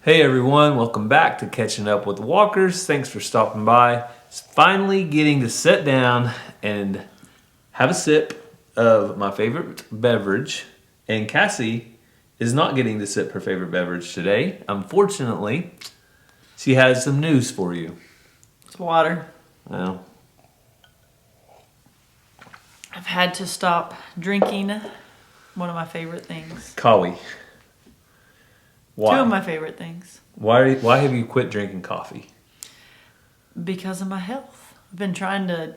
Hey everyone, welcome back to Catching Up with the Walkers. Thanks for stopping by. It's finally getting to sit down and have a sip of my favorite beverage. And Cassie is not getting to sip her favorite beverage today. Unfortunately, she has some news for you. It's water. Well, I've had to stop drinking one of my favorite things. coffee. Why? Two of my favorite things. Why have you quit drinking coffee? Because of my health. I've been trying to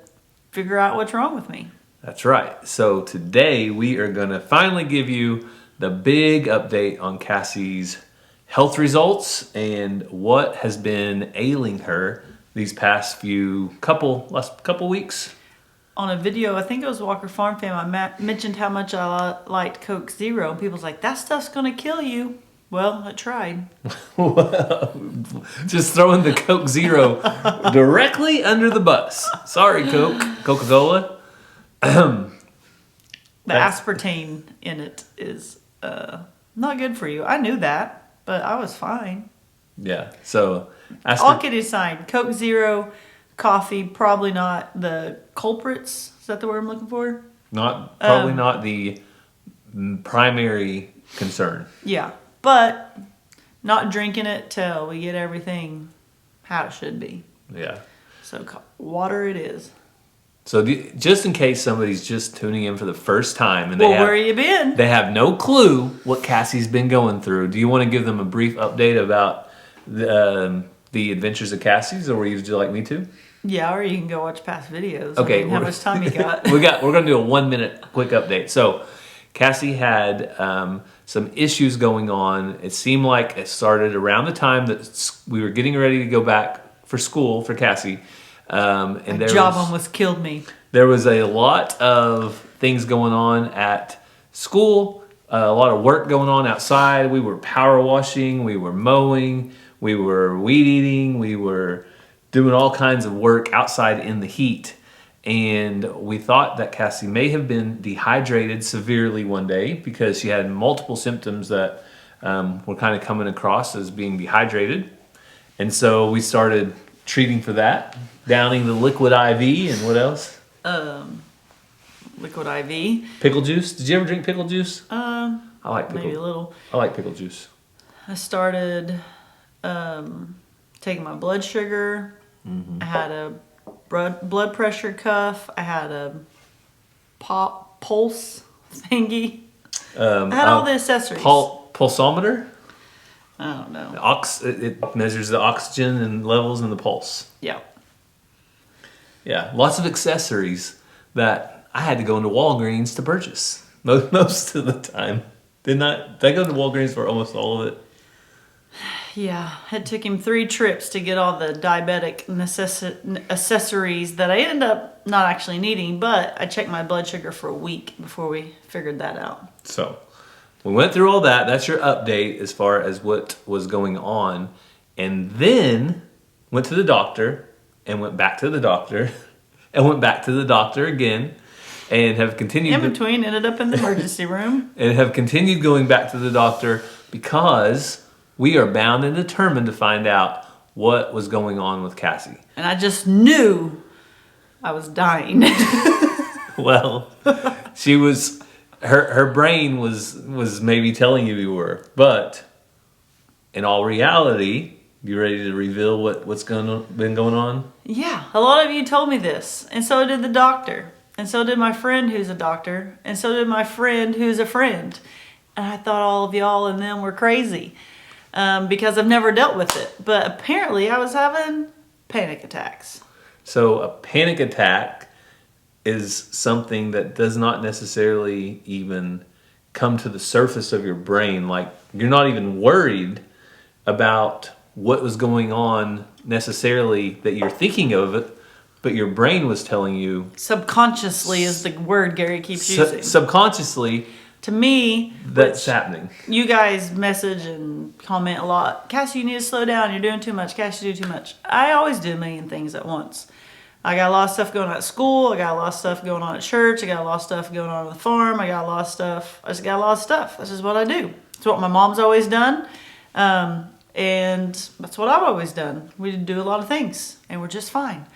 figure out what's wrong with me. That's right. So today we are going to finally give you the big update on Cassie's health results and what has been ailing her these past last couple weeks. On a video, I think it was Walker Farm Fam, I mentioned how much I liked Coke Zero. And people's like, that stuff's going to kill you. Well, I tried. Just throwing the Coke Zero directly under the bus. Sorry, Coca-Cola. The aspartame in it is not good for you. I knew that, but I was fine. Yeah, so... All kidding aside, Coke Zero, coffee, probably not the culprits. Is that the word I'm looking for? Probably not the primary concern. Yeah, but not drinking it till we get everything how it should be. Yeah. So water it is. So just in case somebody's just tuning in for the first time and where you been? They have no clue what Cassie's been going through. Do you want to give them a brief update about the adventures of Cassie's, or would you like me to? Yeah, or you can go watch past videos. Okay. I mean, how much time you got? We're going to do a 1 minute quick update. So Cassie had some issues going on. It seemed like it started around the time that we were getting ready to go back for school for Cassie. And My job almost killed me. There was a lot of things going on at school, a lot of work going on outside. We were power washing, we were mowing, we were weed eating, we were doing all kinds of work outside in the heat. And we thought that Cassie may have been dehydrated severely one day because she had multiple symptoms that were kind of coming across as being dehydrated. And so we started treating for that, downing the liquid IV and what else? Liquid IV. Pickle juice. Did you ever drink pickle juice? I like pickle. Maybe a little. I like pickle juice. I started taking my blood sugar. Mm-hmm. I had a blood pressure cuff. I had a pulse thingy. I had all the accessories. Pulsometer? I don't know. It measures the oxygen and levels in the pulse. Yeah. Yeah, lots of accessories that I had to go into Walgreens to purchase most of the time. Did I go to Walgreens for almost all of it? Yeah, it took him 3 trips to get all the diabetic accessories that I ended up not actually needing, but I checked my blood sugar for a week before we figured that out. So we went through all that. That's your update as far as what was going on. And then went to the doctor and went back to the doctor and went back to the doctor again and have continued. In between, ended up in the emergency room. And have continued going back to the doctor because we are bound and determined to find out what was going on with Cassie. And I just knew I was dying. Well, she was... Her brain was maybe telling you you were, but in all reality, you ready to reveal what's been going on? Yeah, a lot of you told me this, and so did the doctor, and so did my friend who's a doctor, and so did my friend who's a friend. And I thought all of y'all and them were crazy because I've never dealt with it. But apparently I was having panic attacks. So a panic attack is something that does not necessarily even come to the surface of your brain. Like, you're not even worried about what was going on necessarily that you're thinking of it, but your brain was telling you. Subconsciously is the word Gary keeps using. Subconsciously. To me, that's happening. You guys message and comment a lot. Cassie, you need to slow down. You're doing too much. Cassie, you do too much. I always do a million things at once. I got a lot of stuff going on at school. I got a lot of stuff going on at church. I got a lot of stuff going on the farm. I got a lot of stuff. I just got a lot of stuff. That's just what I do. It's what my mom's always done. And that's what I've always done. We do a lot of things, and we're just fine.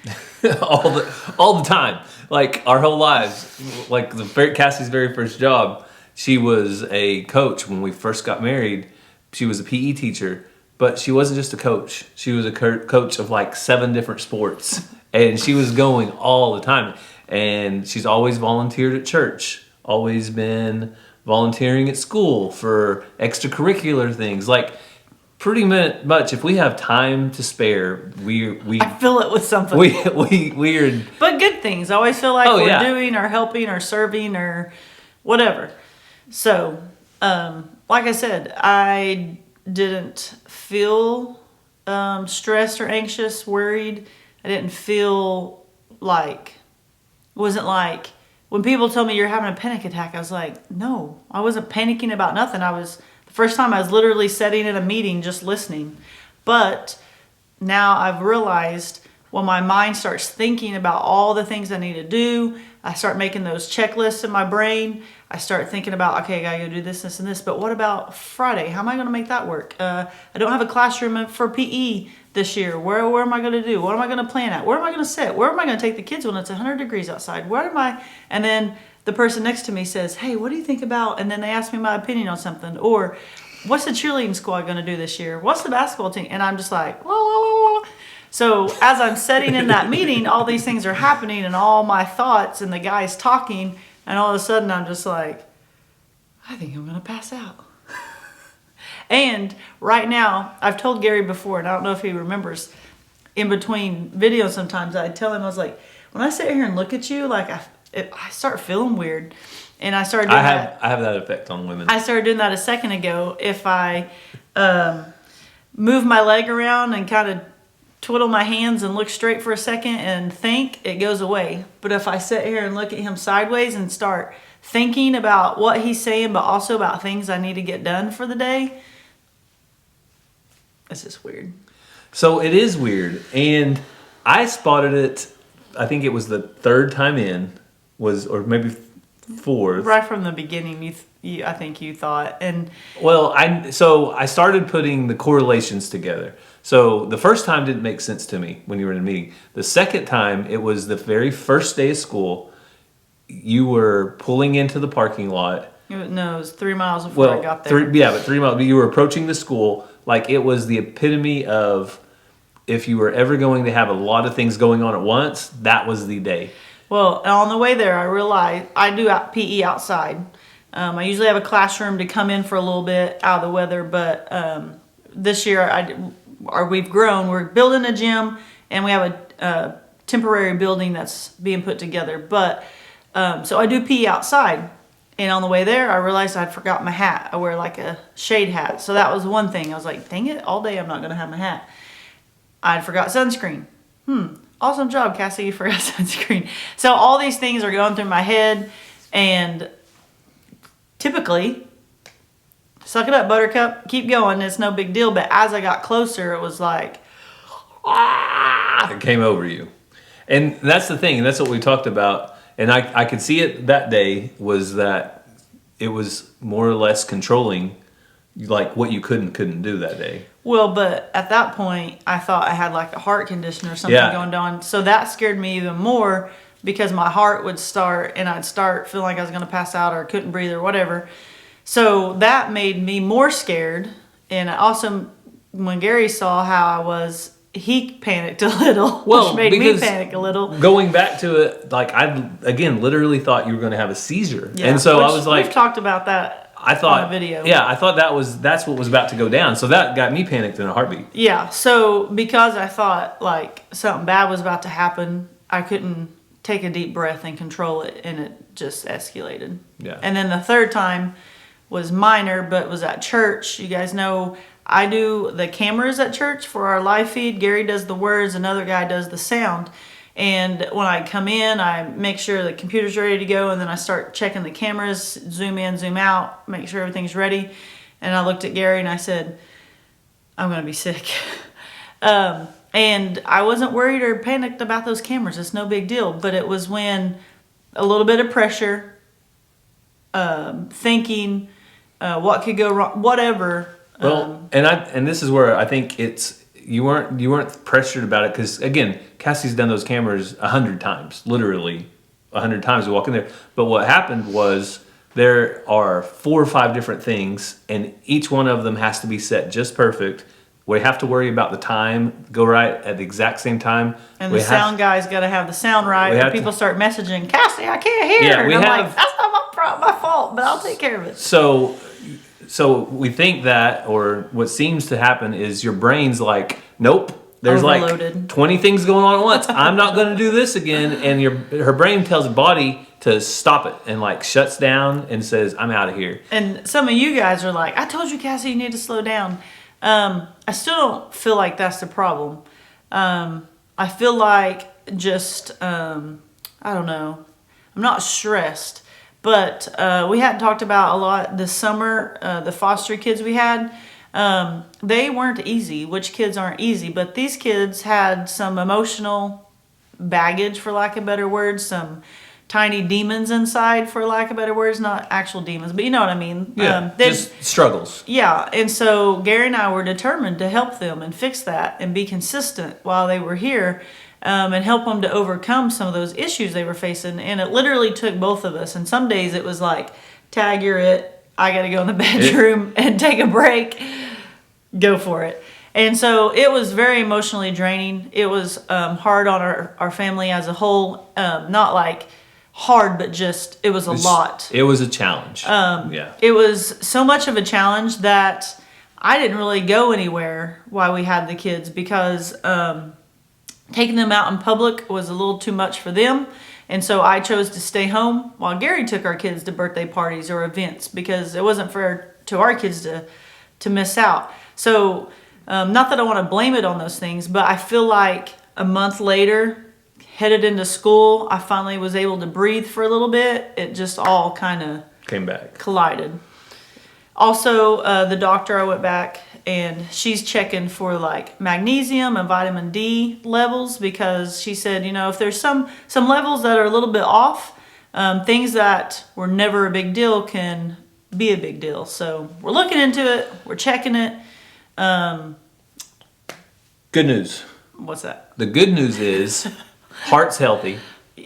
all the time, like our whole lives. Like Cassie's very first job, she was a coach when we first got married. She was a PE teacher, but she wasn't just a coach. She was a coach of like 7 different sports, and she was going all the time. And she's always volunteered at church, always been volunteering at school for extracurricular things. Like, pretty much, if we have time to spare, I fill it with something. We're But good things. I always feel like Oh, we're yeah. doing or helping or serving or whatever. So, like I said, I didn't feel stressed or anxious, worried. I didn't feel like, wasn't like, when people tell me you're having a panic attack, I was like, no, I wasn't panicking about nothing. The first time I was literally sitting in a meeting just listening. But now I've realized when my mind starts thinking about all the things I need to do, I start making those checklists in my brain. I start thinking about, okay, I gotta go do this, this, and this. But what about Friday? How am I gonna make that work? I don't have a classroom for PE this year. Where am I gonna do? What am I gonna plan at? Where am I gonna sit? Where am I gonna take the kids when it's 100 degrees outside? Where am I? And then the person next to me says, hey, what do you think about? And then they ask me my opinion on something. Or what's the cheerleading squad gonna do this year? What's the basketball team? And I'm just like, la, la, la, la. So as I'm sitting in that meeting, all these things are happening and all my thoughts and the guy's talking, and all of a sudden I'm just like, I think I'm gonna pass out. And right now, I've told Gary before, and I don't know if he remembers, in between videos sometimes I tell him, I was like, when I sit here and look at you, like I start feeling weird. And I started doing that. I have that effect on women. I started doing that a second ago. If I move my leg around and kind of twiddle my hands and look straight for a second and think, it goes away. But if I sit here and look at him sideways and start thinking about what he's saying, but also about things I need to get done for the day, it's just weird. So it is weird. And I spotted it, I think it was the 3rd time in, or maybe 4th. Right from the beginning, I think you thought. And well, I started putting the correlations together. So the first time didn't make sense to me when you were in a meeting. The second time, it was the very first day of school. You were pulling into the parking lot. No, it was 3 miles before I got there. 3 miles. But you were approaching the school. Like, it was the epitome of, if you were ever going to have a lot of things going on at once, that was the day. Well, on the way there, I realized I do PE outside. I usually have a classroom to come in for a little bit out of the weather, but this year we've grown. We're building a gym, and we have a temporary building that's being put together. But so I do PE outside, and on the way there, I realized I'd forgot my hat. I wear like a shade hat, so that was one thing. I was like, dang it, all day I'm not going to have my hat. I forgot sunscreen. Awesome job, Cassie, you forgot sunscreen. So all these things are going through my head, and typically, suck it up, Buttercup, keep going, it's no big deal. But as I got closer, it was like, It came over you. And that's the thing, and that's what we talked about. And I could see it that day, was that it was more or less controlling, like, what you couldn't do that day. well, but at that point, I thought I had like a heart condition or something going on. So that scared me even more, because my heart would start, and I'd start feeling like I was going to pass out or couldn't breathe or whatever. So that made me more scared. And also, when Gary saw how I was, he panicked a little, which made me panic a little. Going back to it, like, I, again, literally thought you were going to have a seizure. Yeah, and so I was like, we've talked about that I thought, on a video. Yeah, I thought that's what was about to go down. So that got me panicked in a heartbeat. Yeah, so because I thought like something bad was about to happen, I couldn't take a deep breath and control it, and it just escalated. Yeah. And then the 3rd time was minor, but was at church. You guys know I do the cameras at church for our live feed. Gary does the words, another guy does the sound. And when I come in, I make sure the computer's ready to go, and then I start checking the cameras, zoom in, zoom out, make sure everything's ready. And I looked at Gary and I said, I'm going to be sick. And I wasn't worried or panicked about those cameras. It's no big deal. But it was when a little bit of pressure, thinking what could go wrong, whatever, Well, and this is where I think you weren't pressured about it because again, Cassie's done those cameras 100 times, literally 100 times to walk in there. But what happened was there are 4 or 5 different things, and each one of them has to be set just perfect. We have to worry about the time, go right at the exact same time. And the sound guy's got to have the sound right. And people start messaging, Cassie, I can't hear. Yeah, and I'm like, that's not my fault, but I'll take care of it. So we think that, or what seems to happen is your brain's like, nope, there's overloaded. Like 20 things going on at once. I'm not going to do this again. And her brain tells the body to stop it and like shuts down and says, I'm out of here. And some of you guys are like, I told you, Cassie, you need to slow down. I still don't feel like that's the problem. I feel like just, I don't know, I'm not stressed, but we hadn't talked about a lot this summer, the foster kids we had. They weren't easy, which kids aren't easy, but these kids had some emotional baggage, for lack of better words, some tiny demons inside, for lack of better words, not actual demons, but you know what I mean. Yeah, just struggles. Yeah, and so Gary and I were determined to help them and fix that and be consistent while they were here, and help them to overcome some of those issues they were facing. And it literally took both of us. And some days it was like, Tag, you're it. I got to go in the bedroom and take a break. Go for it. And so it was very emotionally draining. It was hard on our family as a whole. Not like hard, but just it was a lot. It was a challenge. Yeah. It was so much of a challenge that I didn't really go anywhere while we had the kids because taking them out in public was a little too much for them. And so I chose to stay home while Gary took our kids to birthday parties or events because it wasn't fair to our kids to miss out. So not that I want to blame it on those things, but I feel like a month later, headed into school, I finally was able to breathe for a little bit. It just all kind of came back, collided. Also, the doctor, I went back and she's checking for like magnesium and vitamin D levels because she said, you know, if there's some levels that are a little bit off, things that were never a big deal can be a big deal. So we're looking into it. We're checking it. Good news. What's that? The good news is heart's healthy.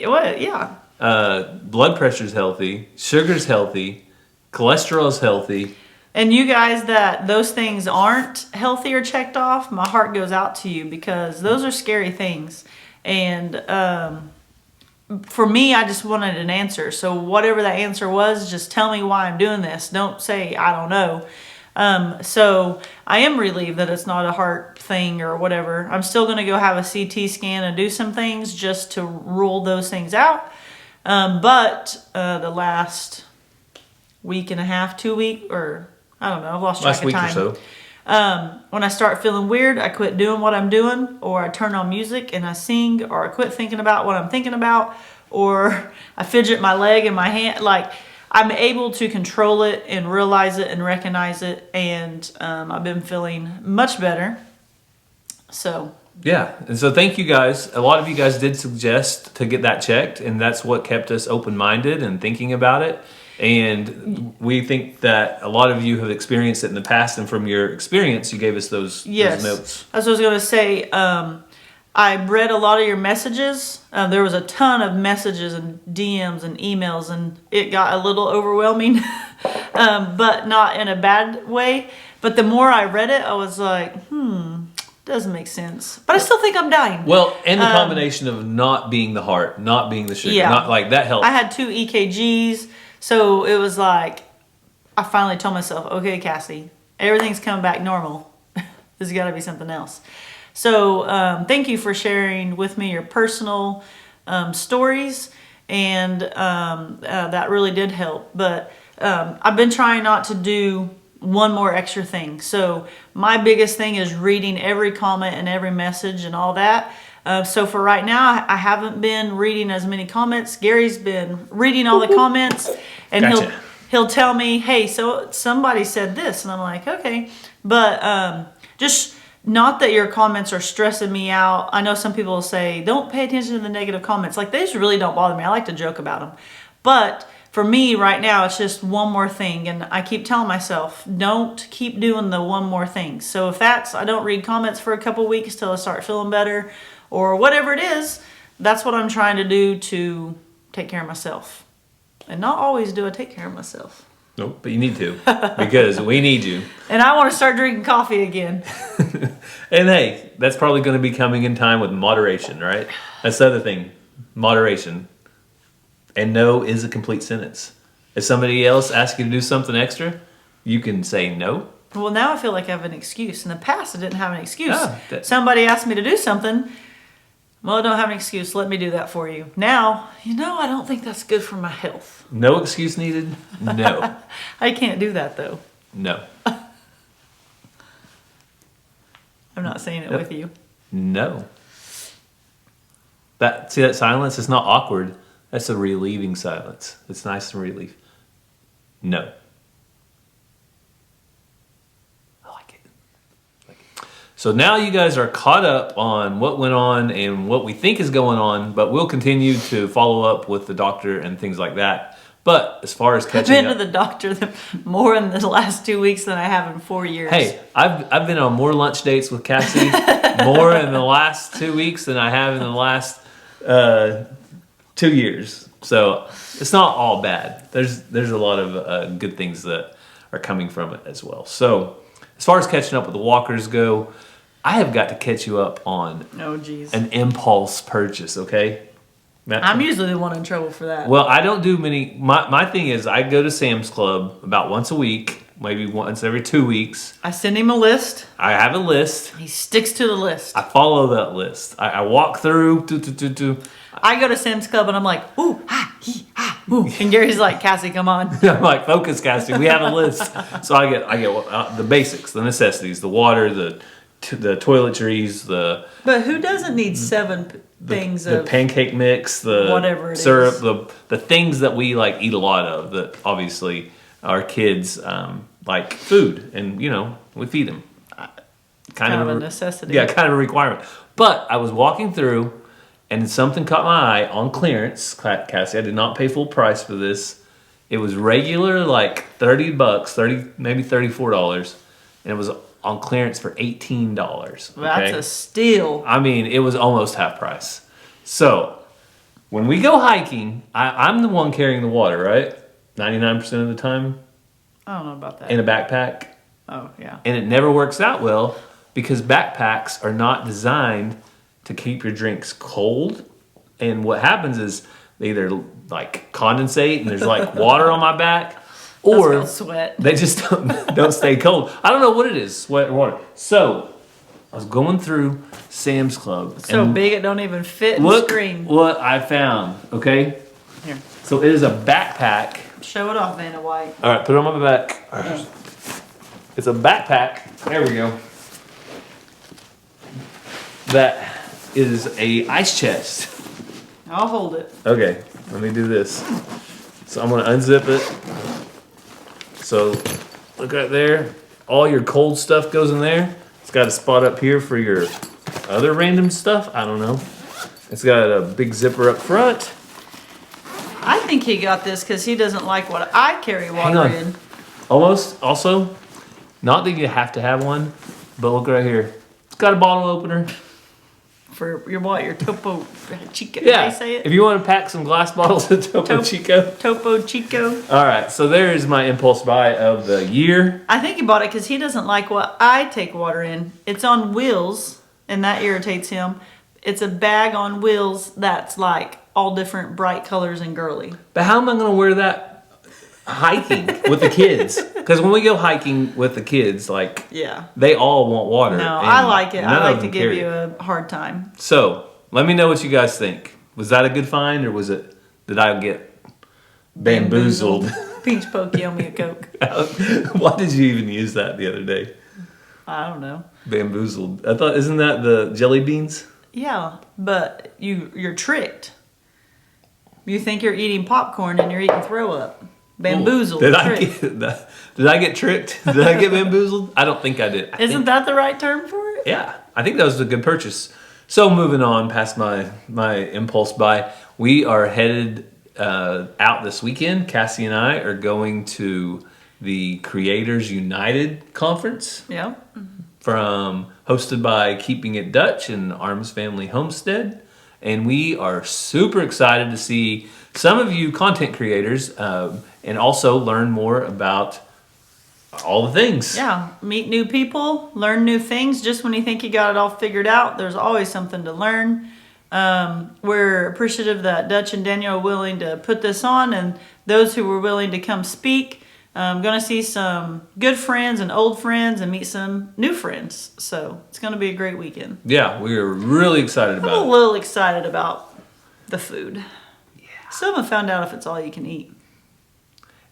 What? Yeah. Blood pressure's healthy. Sugar's healthy. Cholesterol's healthy. And you guys that those things aren't healthy or checked off, my heart goes out to you because those are scary things. And for me, I just wanted an answer. So whatever that answer was, just tell me why I'm doing this. Don't say, I don't know. So I am relieved that it's not a heart thing or whatever. I'm still going to go have a CT scan and do some things just to rule those things out. But the last week and a half, 2 weeks, or I don't know, I've lost track of time. Last week or so. When I start feeling weird, I quit doing what I'm doing, or I turn on music and I sing, or I quit thinking about what I'm thinking about, or I fidget my leg and my hand. Like, I'm able to control it and realize it and recognize it, and I've been feeling much better. So yeah, and so thank you guys. A lot of you guys did suggest to get that checked, and that's what kept us open-minded and thinking about it. And we think that a lot of you have experienced it in the past, and from your experience, you gave us those notes. As I was going to say, I read a lot of your messages. There was a ton of messages and DMs and emails, and it got a little overwhelming, but not in a bad way. But the more I read it, I was like, doesn't make sense. But I still think I'm dying. Well, and the combination of not being the heart, not being the sugar, not like that helped. I had 2 EKGs. So it was like, I finally told myself, okay, Cassie, everything's coming back normal. There's got to be something else. So thank you for sharing with me your personal stories. And that really did help. But I've been trying not to do one more extra thing. So my biggest thing is reading every comment and every message and all that. So for right now, I haven't been reading as many comments. Gary's been reading all the comments, and gotcha. he'll tell me, hey, so somebody said this, and I'm like, okay. But just not that your comments are stressing me out. I know some people will say, don't pay attention to the negative comments. Like, they just really don't bother me. I like to joke about them. But for me right now, it's just one more thing. And I keep telling myself, don't keep doing the one more thing. So if that's, I don't read comments for a couple weeks till I start feeling better or whatever it is, that's what I'm trying to do to take care of myself. And not always do I take care of myself. Nope, but you need to, because we need you. And I want to start drinking coffee again. And hey, that's probably going to be coming in time with moderation, right? That's the other thing, moderation. And no is a complete sentence. If somebody else asks you to do something extra, you can say no. Well, now I feel like I have an excuse. In the past, I didn't have an excuse. Ah, Somebody asked me to do something. Well, I don't have an excuse. Let me do that for you. Now, I don't think that's good for my health. No excuse needed? No. I can't do that, though. No. I'm not saying it with you. No. See that silence? It's not awkward. That's a relieving silence. It's nice and relief. No. I like it. So now you guys are caught up on what went on and what we think is going on, but we'll continue to follow up with the doctor and things like that. But as far as catching I've been up, to the doctor more in the last 2 weeks than I have in 4 years. hey, I've been on more lunch dates with Cassie more in the last 2 weeks than I have in the last 2 years. So it's not all bad. There's a lot of good things that are coming from it as well. So as far as catching up with the walkers go, I have got to catch you up on an impulse purchase, okay? I'm usually the one in trouble for that. Well, I don't do many. My thing is I go to Sam's Club about once a week, maybe once every 2 weeks. I send him a list. I have a list. He sticks to the list. I follow that list. I walk through. I go to Sam's Club and I'm like, ooh, ha, he, ha, ooh. And Gary's like, Cassie, come on. I'm like, focus, Cassie. We have a list. So I get the basics, the necessities, the water, the toiletries, But who doesn't need seven things the of pancake mix, the whatever it syrup, is. the things that we like eat a lot of that obviously our kids like food, and we feed them. Kind of a necessity. Yeah, kind of a requirement. But I was walking through and something caught my eye on clearance, Cassie. I did not pay full price for this. It was regular like $30, maybe $34, and it was on clearance for $18. Okay? That's a steal. I mean, it was almost half price. So when we go hiking, I'm the one carrying the water, right? 99% of the time. I don't know about that. In a backpack. Oh, yeah. And it never works out well because backpacks are not designed to keep your drinks cold. And what happens is they either like condensate and there's like water on my back, or sweat. They just don't stay cold. I don't know what it is, sweat or water. So I was going through Sam's Club. So big it don't even fit in the screen. What I found, okay? Here. So it is a backpack. Show it off, Vanna White. All right, put it on my back. Right. It's a backpack. There we go. That is a ice chest. I'll hold it. Okay, let me do this. So I'm gonna unzip it. So look right there. All your cold stuff goes in there. It's got a spot up here for your other random stuff. I don't know. It's got a big zipper up front. I think he got this because he doesn't like what I carry water in. Almost. Also, not that you have to have one, but look right here. It's got a bottle opener. For your what? Your Topo Chico? Yeah. Did they say it? If you want to pack some glass bottles of Topo Chico. Topo Chico. All right. So there is my impulse buy of the year. I think he bought it because he doesn't like what I take water in. It's on wheels, and that irritates him. It's a bag on wheels that's like all different bright colors and girly. But how am I going to wear that hiking with the kids? Because when we go hiking with the kids, like, they all want water. No, I like it. I like to give you a hard time. So let me know what you guys think. Was that a good find, or did I get bamboozled? Peach Pokey, owe me a Coke. Why did you even use that the other day? I don't know. Bamboozled. I thought, isn't that the jelly beans? Yeah, but you're tricked. You think you're eating popcorn and you're eating throw up. Bamboozled. Did I get tricked? Did I get bamboozled? I don't think I did. Isn't that the right term for it? Yeah, I think that was a good purchase. So moving on past my impulse buy, we are headed out this weekend. Cassie and I are going to the Creators United Conference. Yeah. Hosted by Keeping It Dutch and Arms Family Homestead. And we are super excited to see some of you content creators and also learn more about all the things. Yeah, meet new people, learn new things. Just when you think you got it all figured out, there's always something to learn. We're appreciative that Dutch and Daniel are willing to put this on, and those who were willing to come speak. I'm going to see some good friends and old friends and meet some new friends. So it's going to be a great weekend. Yeah, we are really excited about it. I'm a little excited about the food. Yeah. Still haven't found out if it's all you can eat.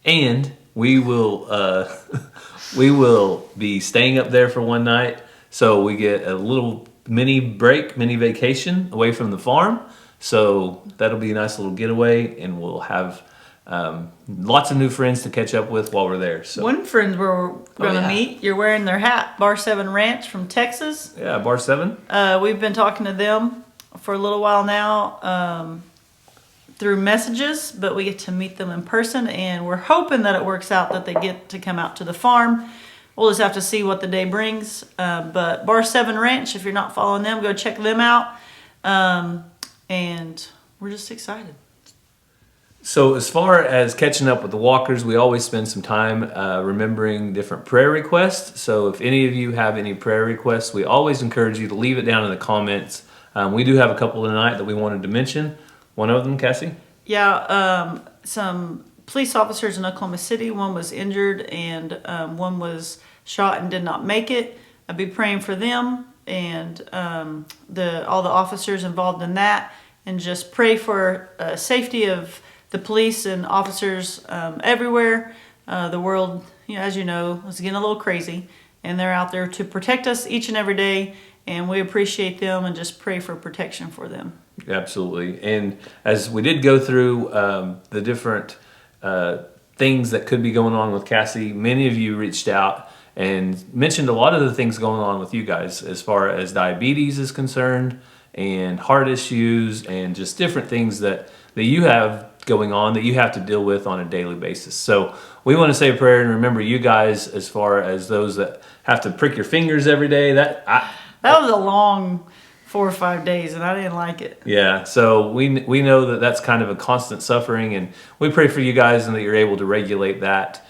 And we will we will be staying up there for one night, so we get a little mini vacation away from the farm. So that'll be a nice little getaway, and we'll have lots of new friends to catch up with while we're there. So one friend we're going to meet, you're wearing their hat, Bar 7 Ranch from Texas. Yeah, Bar 7. We've been talking to them for a little while now through messages, but we get to meet them in person, and we're hoping that it works out that they get to come out to the farm. We'll just have to see what the day brings. But Bar 7 Ranch, if you're not following them, go check them out. And we're just excited. So as far as catching up with the walkers, we always spend some time remembering different prayer requests. So if any of you have any prayer requests, we always encourage you to leave it down in the comments. We do have a couple tonight that we wanted to mention. One of them, Cassie? Yeah, some police officers in Oklahoma City. One was injured and one was shot and did not make it. I'd be praying for them and all the officers involved in that, and just pray for safety of the police and officers everywhere. The world, as you know, is getting a little crazy, and they're out there to protect us each and every day, and we appreciate them and just pray for protection for them. Absolutely. And as we did go through the different things that could be going on with Cassie, many of you reached out and mentioned a lot of the things going on with you guys as far as diabetes is concerned, and heart issues, and just different things that you have going on that you have to deal with on a daily basis. So we want to say a prayer and remember you guys as far as those that have to prick your fingers every day. That was a long 4 or 5 days, and I didn't like it. Yeah, so we know that that's kind of a constant suffering, and we pray for you guys and that you're able to regulate that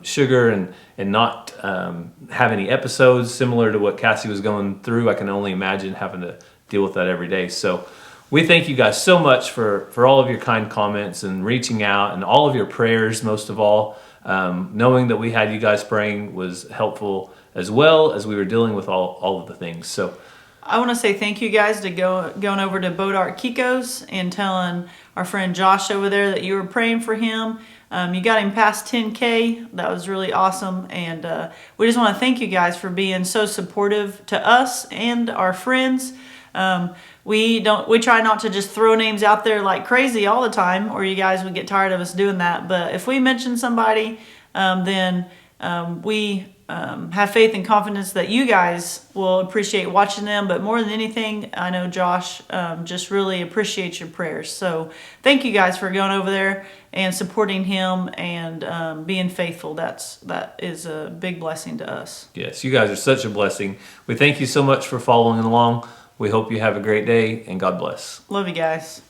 sugar and not have any episodes similar to what Cassie was going through. I can only imagine having to deal with that every day. So we thank you guys so much for all of your kind comments and reaching out and all of your prayers, most of all. Knowing that we had you guys praying was helpful as well as we were dealing with all of the things. So I want to say thank you guys to going over to Bodart Kiko's and telling our friend Josh over there that you were praying for him. You got him past 10K. That was really awesome. And we just want to thank you guys for being so supportive to us and our friends. We try not to just throw names out there like crazy all the time, or you guys would get tired of us doing that. But if we mention somebody, then we have faith and confidence that you guys will appreciate watching them. But more than anything, I know Josh just really appreciates your prayers. So thank you guys for going over there and supporting him and being faithful. That is a big blessing to us. Yes, you guys are such a blessing. We thank you so much for following along. We hope you have a great day, and God bless. Love you guys.